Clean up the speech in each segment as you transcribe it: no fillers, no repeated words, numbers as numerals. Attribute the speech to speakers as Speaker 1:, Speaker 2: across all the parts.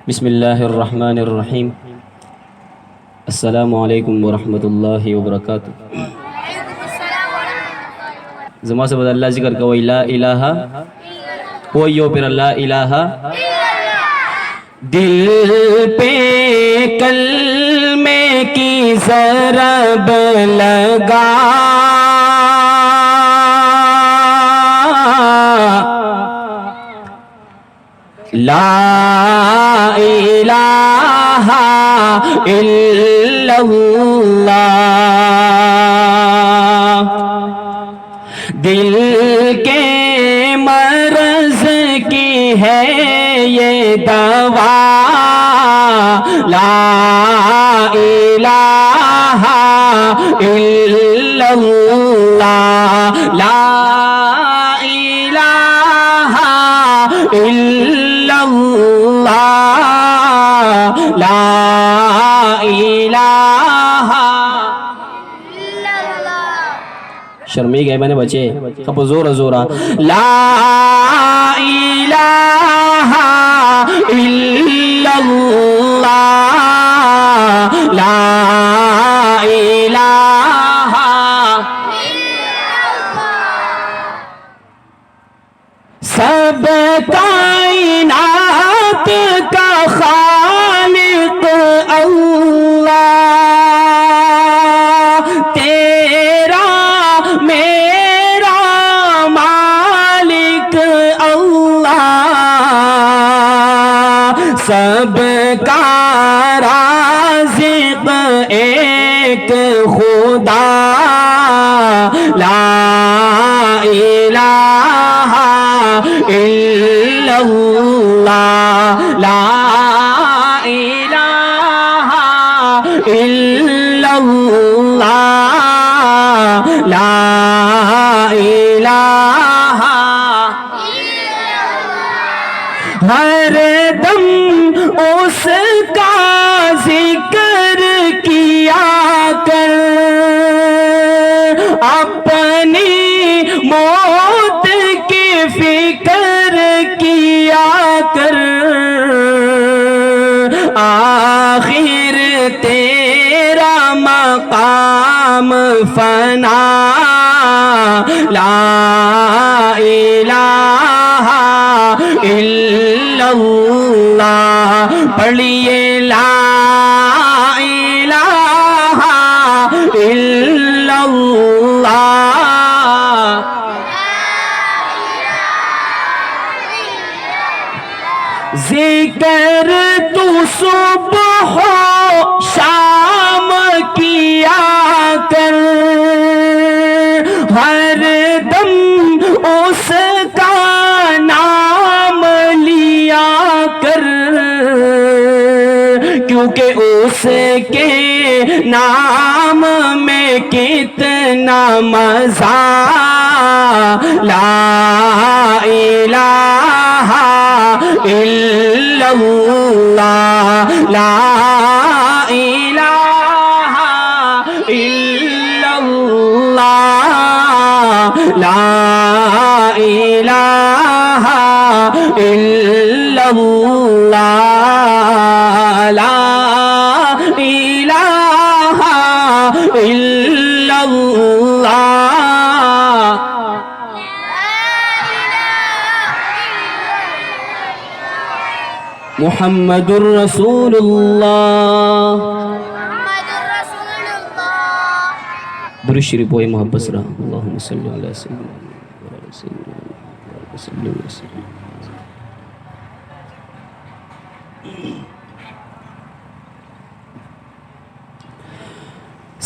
Speaker 1: بسم اللہ الرحمن الرحیم. السلام علیکم ورحمۃ اللہ وبرکاتہ. زما سے بد اللہ ذکر کوئی لا الہ وہیو پھر لا الہ. دل پہ کلمے کی ضرب لگا لا الہ الا اللہ. دل کے مرض کی ہے یہ دوا لا الہ الا اللہ. لا الہ الا اللہ. لا الہ. شرمی گئے میں نے بچے اب زور زورا. لا الہ الا اللہ. لا الہ. سب کائنات کا خالق اللہ تیرا میرا مالک اللہ. سب کا رازق ایک خدا لا الہ الا اللہ. لا الہ الا اللہ. لا الہ. ہر دم اس کا ذکر کیا کر اپنی موت کی فکر کیا کر. آخر تیرا مقام فنا لا الہ الا اللہ. پڑھیے لا الہ الا اللہ. ذکر تو صبح و شام کیا کر ہر دم اس کا نام لیا کر کیونکہ اس کے نام میں کتنا مزہ. لا الہ الا اللہ. لا الہ الا اللہ. لا الہ الا اللہ. لا الہ الا اللہ. محمد الرسول اللہ. درود شریف پڑھیں محبت سے. اللہم صلی علی سیدنا محمد.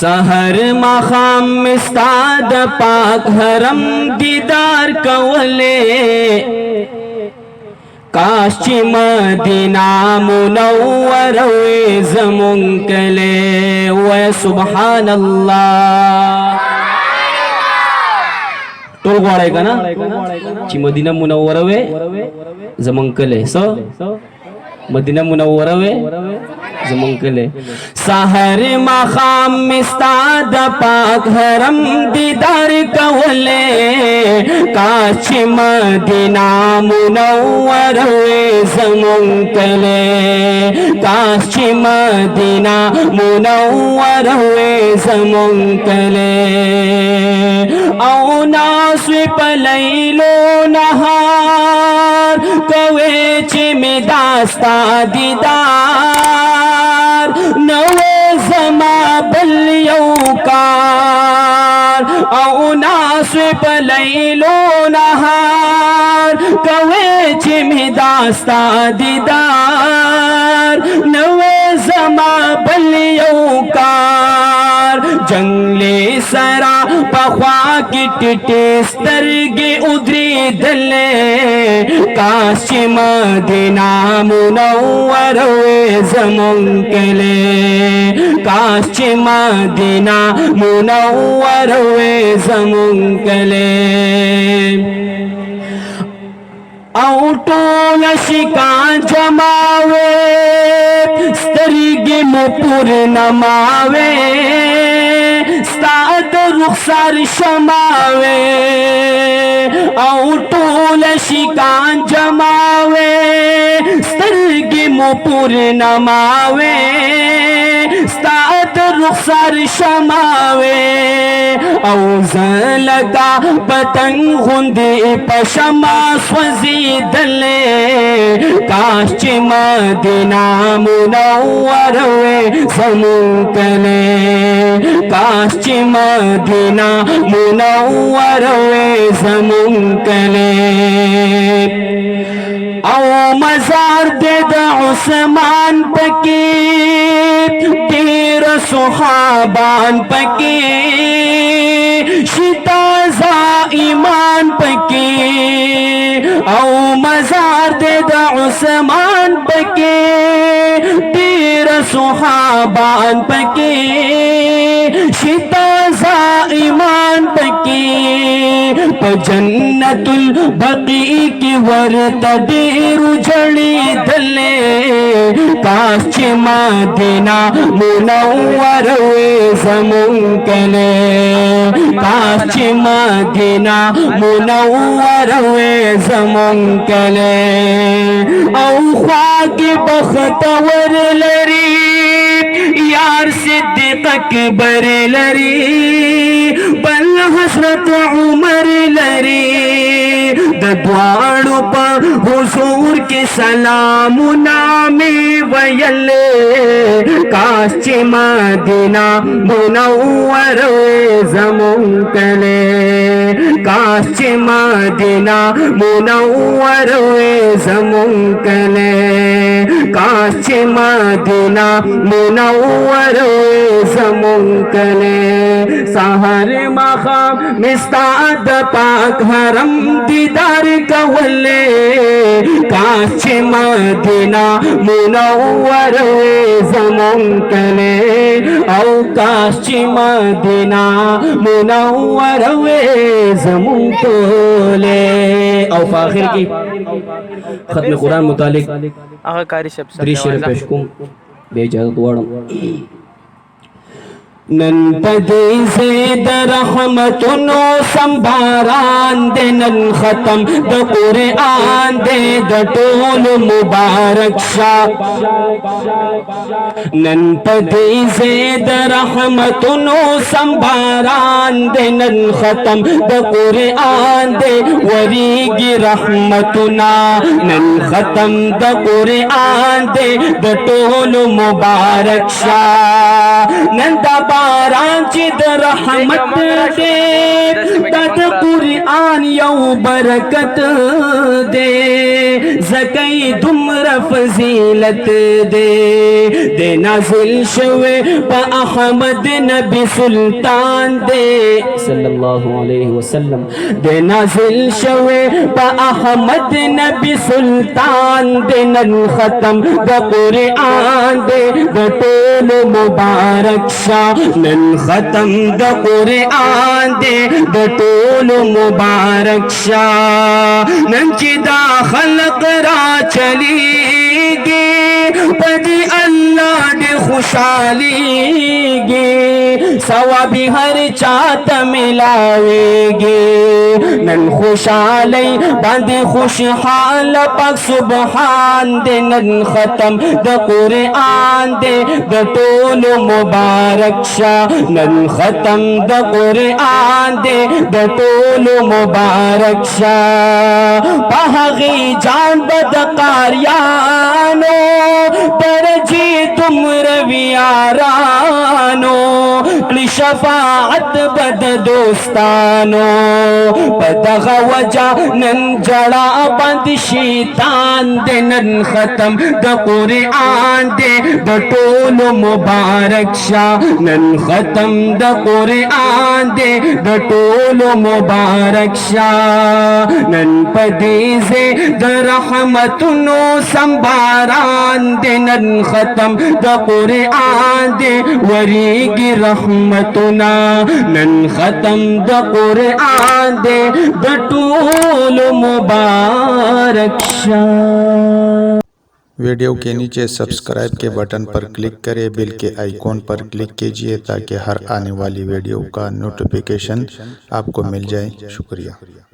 Speaker 1: سحر مخام مستاد پاک حرم دیدار کولے کاش چی مدینہ منور وی زمون کلے وی سبحان اللہ. ٹول گوڑے کا نا چی مدینہ منور وی زمون کلے سو مدینہ منورہ وے زمان کلے سحر مخام مستاد پاک حرم دیدار کولے کاش مدینہ منورہ وے زمان کلے کاش مدینہ منورہ وے زمان کلے او ناسوی پلیلو نہار کوے چی میں داستا دیدار نوے زما بل یوکار او ناسوی پلیلو نہار کوے چی میں داستا دیدار نوے زما بل یوکار جنگلی سرا پخوا کی ٹٹی سترگی ادری دلے کاش مدینہ منورہ وے زمان کلے کاش مدینہ منورہ وے زمان کلے او ٹول شکان جماوے سترگی مپور نماوے ستاد رخسار شماوے او ٹول شکان جماوے سترگی مپور نماوے ستاد رخسار شماوے او زلگا پتنگ غندی پشما سوزی دلے کاش مدینہ منورہ وے زمان کلے کاش مدینہ منورہ وے زمان کلے او مزار دے دا عثمان پکی تیر صحابان پکی شتازہ ایمان پکی او مزار دے دا عثمان پکی تیر صحابان پکی شتازہ ایمان پکی پا جنت البقیع کی ورد دیر جڑی دلے کاش مدینہ منورہ وے زمان کلے کاش مدینہ منورہ وے زمان کلے او خواک بختور لری یار صدیق اکبر لری بل حضرت عمر لری ددوارو پا حضور کے سلام نامی ویلے کاش مدینہ منورہ وے زمان کلے کاش مدینہ منورہ وے زمان کلے کاش مدینہ منورہ وے زمان کلے سحر مخام مستعد پاک حرم دیدار کولے کاش مدینہ منورہ وے زمان کلے او کاش مدینہ منورہ وے زمان کلے او فاخر کی ختم قرآن متعلق
Speaker 2: آغا کاری شب
Speaker 1: دری شیر پیش کم بے اجازت وارم نن پدی زید رحمتنو سنباران دے نن ختم دا قرآن دے دا طول مبارک شاہ نن پدی زید رحمتنو سنباران دے نن ختم دا قرآن دے وریگی رحمتنا نن ختم دا قرآن دے دا طول مبارک شاہ نن دا باران چی دا رحمت دے دا دا قرآن یو برکت دے زکی دمر فضیلت دے دے نازل شوے پا احمد نبی سلطان دے صلی اللہ علیہ وسلم دے نازل شوے پا احمد نبی سلطان دے نن ختم دا قرآن دے دا طول مبارک شاہ نن ختم دا قرآن دے دا طول مبارک شاہ نن چی دا خلق را چلی گے خوشحالی گی ثواب ہر چاہت ملاوے گی نن خوشحالی باندې خوشحال پاک سبحان دے نن ختم د قرآن دے د ټول مبارک شاہ نن ختم د قرآن دے د ټول مبارک شاہ پہغی جان بدقاریانو درجی تم رویارانو شفاعت بد دوستانو بدغ وجہ نن جڑا بند شیطان دے نن ختم دا قرآن دے دا ٹول مبارک شاہ نن ختم دا قرآن دے دا ٹول مبارک شاہ نن پدیزے دا رحمتنو سنباران دے نن ختم دا قرآن دے وریگی رحمتنا نن ختم دا قرآن دے the tool Mubarak Shah.
Speaker 2: Video کے نیچے سبسکرائب کے بٹن پر کلک کریں، بیل کے آئیکن پر کلک کیجئے تاکہ ہر آنے والی ویڈیو کا نوٹیفیکیشن آپ کو مل جائے۔ شکریہ۔